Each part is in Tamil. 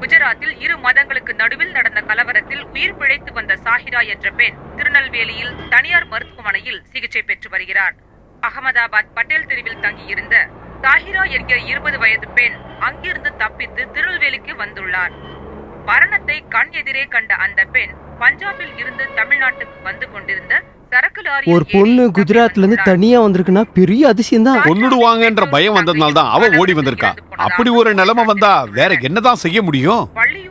குஜராத்தில் இரு மதங்களுக்கு நடுவில் நடந்த கலவரத்தில் உயிர் பிழைத்து வந்த சாஹிரா என்ற பெண் திருநெல்வேலியில் தனியார் மருத்துவமனையில் சிகிச்சை பெற்று வருகிறார். அகமதாபாத் பட்டேல் தெருவில் தங்கியிருந்த சாஹிரா என்கிற 20 வயது பெண் அங்கிருந்து தப்பித்து திருநெல்வேலிக்கு வந்துள்ளார். மரணத்தை கண் எதிரே கண்ட அந்த பெண் பஞ்சாபில் இருந்து தமிழ்நாட்டுக்கு வந்து கொண்டிருந்த சரக்கு லாரி. ஒரு பொண்ணு குஜராத்ல இருந்து தனியா வந்திருக்குன்னா பெரிய அதிசயம் தான். கொன்னுடுவாங்கன்ற பயம் வந்ததுனால தான் அவ ஓடி வந்திருக்கா. அப்படி ஒரு நிலைமை வந்தா வேற என்னதான் செய்ய முடியும்?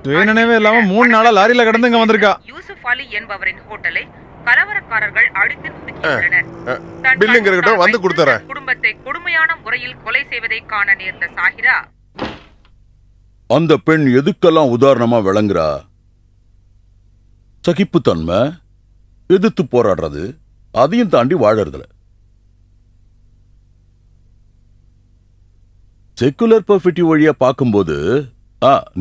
சுயநினைவே இல்லாம 3 நாளா லாரியில கடந்து இங்க வந்திருக்கா. யூசுப் அலி என்பவரின் ஹோட்டலை கலவரக்காரர்கள் அடித்து நொறுக்கியுள்ளனர். பில்லிங் இருக்கட்டும், வந்து கொடுத்துறேன். குடும்பத்தை கொடுமையான முறையில் கொலை செய்வதை காண நேர்ந்த சாஹிரா, அந்த பெண் எதுக்கெல்லாம் உதாரணமா விளங்குறா? சகிப்புத்தன்மை, எதிர்த்து போராடுறது, அதையும் தாண்டி வாழறதுல. செக்குலர் பர்ஃபெக்டிவ் வழியா பார்க்கும்போது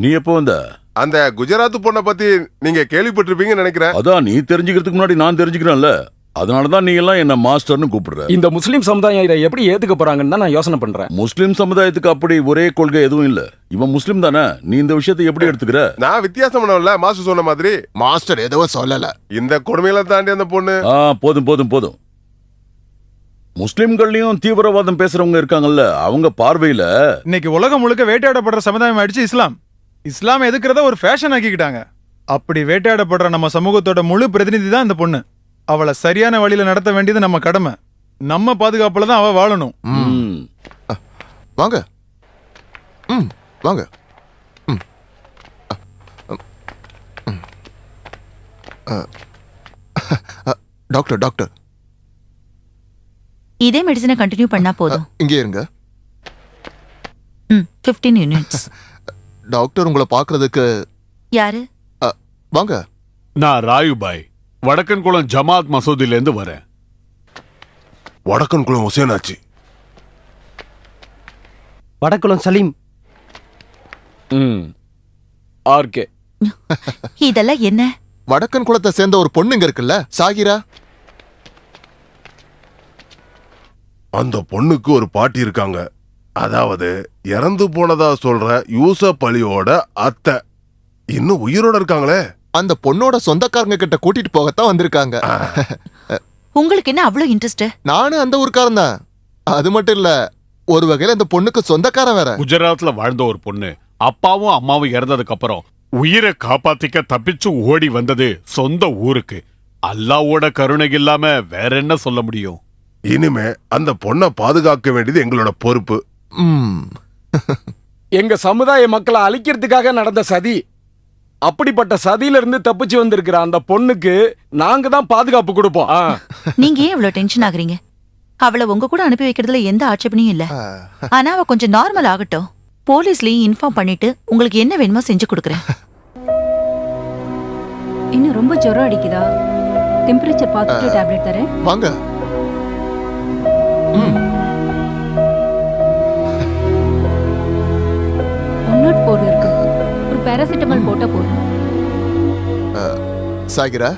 நீ எப்போ வந்த? அந்த குஜராத் பொண்ணை பத்தி நீங்க கேள்விப்பட்டிருப்பீங்கன்னு நினைக்கிறேன். அதான் நீ தெரிஞ்சுக்கிறதுக்கு முன்னாடி நான் தெரிஞ்சுக்கிறேன்ல. அதனாலதான் நீ எல்லாம் என்ன மாஸ்டர்னு கூப்பிடுற. இந்த முஸ்லிம் சமுதாயம் இதை எப்படி ஏத்துக்க போறாங்கன்னு தான் நான் யோசனை பண்றேன். முஸ்லிம் சமுதாயத்துக்கு அப்படி ஒரே கொள்கை எதுவும் இல்ல. இவன் முஸ்லிம் தானே, நீ இந்த விஷயத்தை எப்படி எடுத்துக்கிற? நான் வித்தியாசம் பண்ணல, மாஸ்டர் சொன்ன மாதிரி. மாஸ்டர் எதுவும் சொல்லல. இந்த கொடுமையில தாண்டி அந்த பொண்ணு. போதும் போதும் போதும். முஸ்லிம்கள்லயும் தீவிரவாதம் பேசுறவங்க இருக்காங்கல்ல, அவங்க பார்வையில இன்னைக்கு உலகம் முழுக்க வேட்டையாடப்படுற சமுதாயம் ஆயிடுச்சு இஸ்லாம். இஸ்லாம் எதுக்குறத ஒரு ஃபேஷன் ஆக்கிக்கிட்டாங்க. அப்படி வேட்டையாடப்படுற நம்ம சமூகத்தோட முழு பிரதிநிதி தான் இந்த பொண்ணு. அவளை சரியான வழியில நடத்த வேண்டியது நம்ம கடமை. நம்ம பாதுகாப்புல தான் அவ வாழணும். வாங்க வாங்க. டாக்டர் டாக்டர், இதே மெடிசனை கண்டினியூ பண்ணா போதும். இங்கே இருங்க. 15 யூனிட்ஸ். டாக்டர் உங்களை பாக்குறதுக்கு. யாரு? வாங்க. நான் ராயுபாய், வடக்கன்குளம் ஜமாத் மசூதில இருந்து வரேன். வடக்கன்குளம் ஹுசேனாச்சி. வடக்குளம் சலீம். ஆர்கே. இதெல்லாம் என்ன? வடக்கன் குளத்தை சேர்ந்த ஒரு பொண்ணுங்க இருக்குல்ல, சாகிரா. அந்த பொண்ணுக்கு ஒரு பாட்டி இருக்காங்க. அதாவது இறந்து போனதா சொல்ற யூசப் அலியோட அத்தை இன்னும் உயிரோட இருக்காங்களே. அந்த பொண்ணோட சொந்தக்காரங்க கிட்ட கூட்டிட்டு போகத்தான் வந்திருக்காங்க. உங்களுக்கு என்ன அவ்வளவு இன்ட்ரெஸ்ட்? நானும் அந்த ஊருக்காரன் தான். அது மட்டும் இல்ல, ஒரு வகையில அந்த பொண்ணுக்கு சொந்தக்காரன் வேற. குஜராத்ல வாழ்ந்த ஒரு பொண்ணு அப்பாவும் அம்மாவும் இறந்ததுக்கு அப்புறம் உயிரை காப்பாத்திக்க தப்பிச்சு ஓடி வந்தது சொந்த ஊருக்கு. அல்லாவோட கருணை இல்லாம வேற என்ன சொல்ல முடியும்? இனிமே அந்த பொண்ணை பாதுகாக்க வேண்டியது எங்களோட பொறுப்பு. எங்க சமுதாய மக்களை அழிக்கிறதுக்காக நடந்த சதி. அப்படிப்பட்ட சதியில இருந்து தப்பிச்சு வந்திருக்கிற அந்த பொண்ணுக்கு நாங்க தான் பாதுகாப்பு கொடுப்போம். நீங்க ஏன் இவ்வளவு டென்ஷன் ஆகுறீங்க? அவளை உங்க கூட அனுப்பி வைக்கிறதுல எந்த ஆட்சேபனையும் இல்ல. ஆனா அவ கொஞ்சம் நார்மல் ஆகட்டும். போலீஸ்லயும் இன்ஃபார்ம் பண்ணிட்டு உங்களுக்கு என்ன வேணுமோ செஞ்சு கொடுக்குறேன். இன்னும் ரொம்ப ஜுரம் அடிக்குதா? டெம்பரேச்சர் பார்த்துட்டு டேப்லெட் தரேன். வாங்க. 104 இருக்கு. ஒரு பாராசிட்டமால் போட்டா போதும். சாகிரா.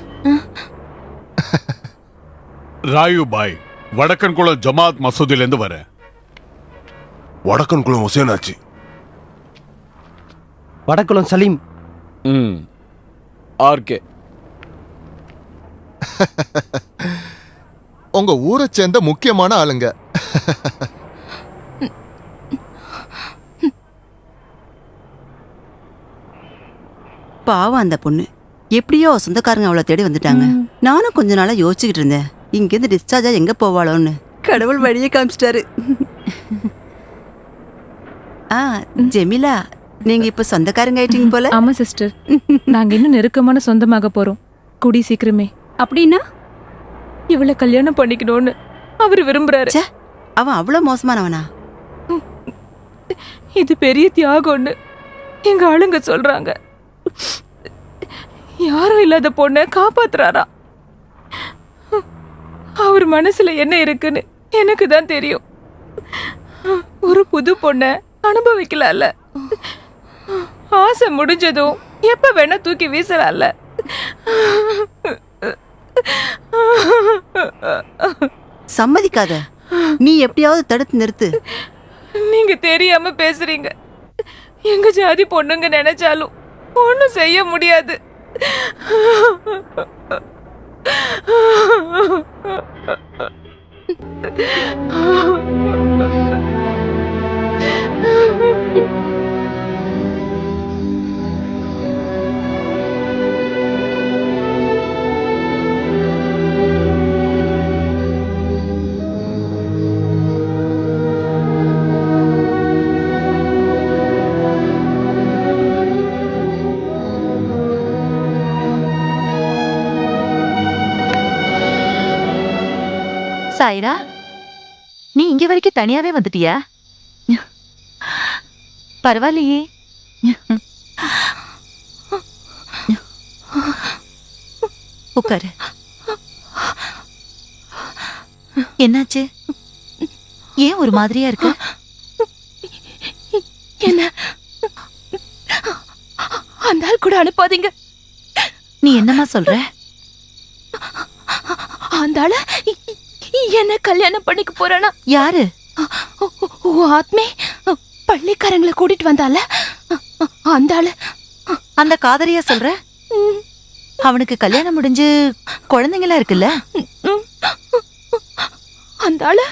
ராயுபாய், வடக்கன்குளம் ஜமாத் மசூதில இருந்து வரேன். வடக்கன்குளம் ஹுசேனாச்சி. வடக்குளம் சலீம். ஆர்கே. உங்க ஊரை சேர்ந்த முக்கியமான ஆளுங்க. பாவம் அந்த பொண்ணு. எப்படியோ சொந்தக்காரங்க அவளை தேடி வந்துட்டாங்க. நானும் கொஞ்ச நாளா யோசிச்சுக்கிட்டு இருந்தேன், இங்கிருந்து டிஸ்சார்ஜா எங்க போவாளோன்னு. கடவுள் வழியே காமிச்சிட்டாரு. ஜெமிலா, நீங்க இப்ப சொந்தக்காரங்க ஆயிட்டீங்க போல. ஆமா சிஸ்டர், நாங்க இன்னும் நெருக்கமான சொந்தமாக போறோம் கூடி சீக்கிரமே. அப்படின்னா இவளை கல்யாணம் பண்ணிக்கணும்னு அவரு விரும்புறாரு. அவன் அவ்வளவு மோசமானவனா? இது பெரிய தியாகம்னு எங்க ஆளுங்க சொல்றாங்க. யாரும் இல்லாத பொண்ணை காப்பாத்துறாரா? அவர் மனசுல என்ன இருக்குன்னு எனக்கு தான் தெரியும். ஒரு புது பொண்ணை அனுபவிக்கலாம்ல. ஆசை முடிஞ்சதும் எப்ப வேணா தூக்கி வீசலாம்ல. சம்மதிக்காத. நீ எப்படியாவது தடுத்து நிறுத்து. நீங்க தெரியாம பேசுறீங்க. எங்க ஜாதி பொண்ணுங்க நினைச்சாலும் ஒண்ணும் செய்ய முடியாது. சாயிரா, நீ இங்க வரைக்கும் தனியாவே வந்துட்டியா? பரவாயில்லையே. உட்காரு. என்னாச்சு? ஏன் ஒரு மாதிரியா இருக்கு? என்ன அந்த ஆள் கூட அனுப்பாதீங்க. நீ என்னமா சொல்ற? அந்த ஆள என்ன கல்யாணம் பண்ணிக்க போறானா? யாரு? ஆத்மே பள்ளிக்காரங்களை கூட்டிட்டு வந்தால அந்த ஆளு. அந்த காதலியா சொல்ற? அவனுக்கு கல்யாணம் முடிஞ்சு குழந்தைங்களா இருக்குல்ல? அந்த ஆளு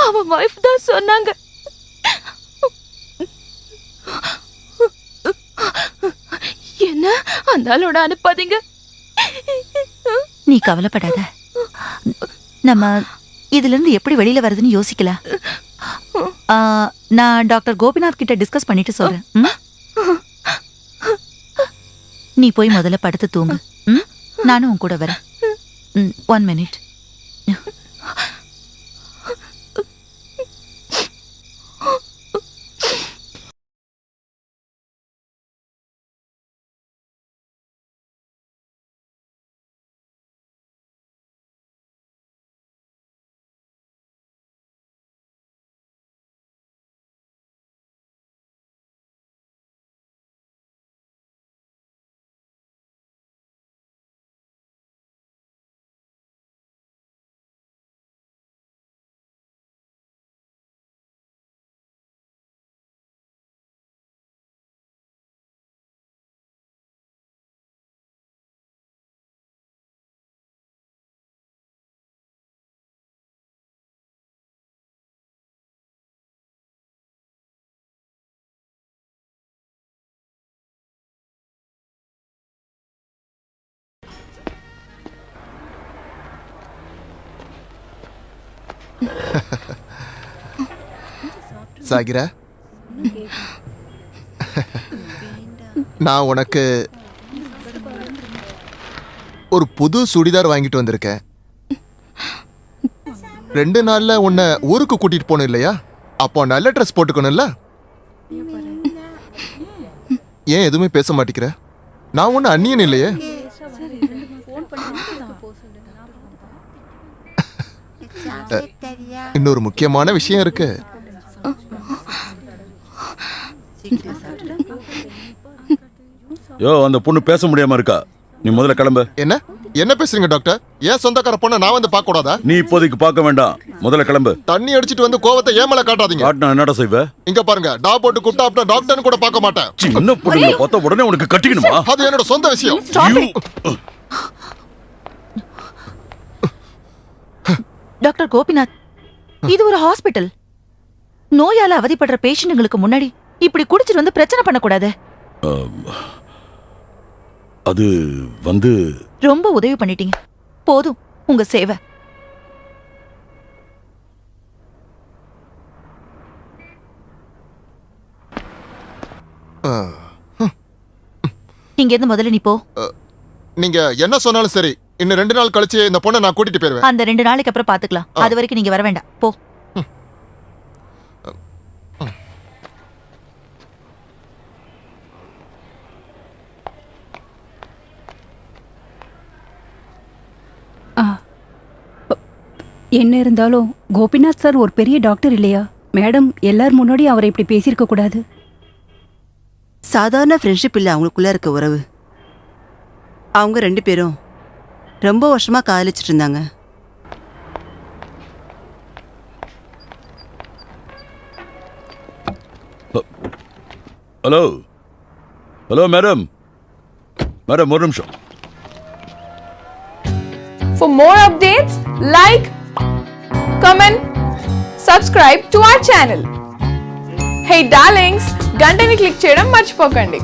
அவன் வைஃப் தான் சொன்னாங்க. என்ன அந்த ஆளோட அனுப்பாதீங்க. நீ கவலைப்படாத. நம்ம இதுல இருந்து எப்படி வெளியில வருதுன்னு யோசிக்கலாம். நான் டாக்டர் கோபிநாத் கிட்ட டிஸ்கஸ் பண்ணிட்டு சொல்றேன். நீ போய் முதல்ல படுத்து தூங்கு. நானும் உன் கூட வரேன். 1 minute. சாகிரா, நான் உனக்கு ஒரு புது சுடிதார் வாங்கிட்டு வந்திருக்கேன். 2 நாள்ல உன்னை ஊருக்கு கூட்டிட்டு போகணும் இல்லையா? அப்போ நல்ல ட்ரெஸ் போட்டுக்கணும்ல? ஏன் எதுவுமே பேச மாட்டேங்கிற? நான் ஒன்னும் அந்நியன் இல்லையே. இன்னொரு முக்கியமான விஷயம் இருக்கு. யோ, அந்த பொண்ணு பேச முடியாம இருக்கா. நீ முதல்ல கிளம்பு. என்ன என்ன பேசுறீங்க டாக்டர்? ஏன் சொந்தக்கார பொண்ணை நான் வந்து பார்க்க கூடாதா? நீ இப்போதைக்கு பார்க்க வேண்டாம், முதல்ல கிளம்பு. தண்ணி அடிச்சிட்டு வந்து கோவத்தை ஏமல காட்டாதீங்க. காட்டினா என்னடா செய்வ? இங்க பாருங்க, டா போட்டு கூப்பிட்டா அப்புறம் டாக்டர்னு கூட பார்க்க மாட்டேன். சின்ன பொண்ணுங்களை பார்த்தா உடனே உனக்கு கட்டிக்கணுமா? அது என்னோட சொந்த விஷயம். டாக்டர் கோபிநாத், இது ஒரு ஹாஸ்பிட்டல். நோயால அவதிப்படுற பேஷண்ட்களுக்கு முன்னாடி இப்படி குடிச்சிட்டு வந்து பிரச்சனை பண்ணக்கூடாது. அது வந்து ரொம்ப உதவி பண்ணிட்டீங்க. போதும் உங்க சேவை. இங்க இருந்து முதல்ல நீ போ. நீங்க என்ன சொன்னாலும் சரி, இன்னும் 2 நாள் கழிச்சு இந்த பொண்ணை நான் கூட்டிட்டு போயிருவேன். அந்த 2 நாளைக்கு அப்புறம் பாத்துக்கலாம். அது வரைக்கும் நீங்க வர வேண்டாம். போ. என்ன இருந்தாலும் கோபிநாத் சார் ஒரு பெரிய டாக்டர் இல்லையா? மேடம் எல்லார் முன்னாடி அவரை இப்படி பேசியிருக்க கூடாது. சாதாரண ஃப்ரெண்ட்ஷிப் இல்லை அவங்களுக்குள்ள இருக்க உறவு. அவங்க 2 பேரும் ரொம்ப வருஷமா காதலிச்சிட்டு இருந்தாங்க. ஹலோ ஹலோ மேடம் மேடம் ஒரு நிமிஷம். For more updates, like, comment, subscribe to our channel. Hey darlings, గంటని click చేయడం మర్చిపోకండి.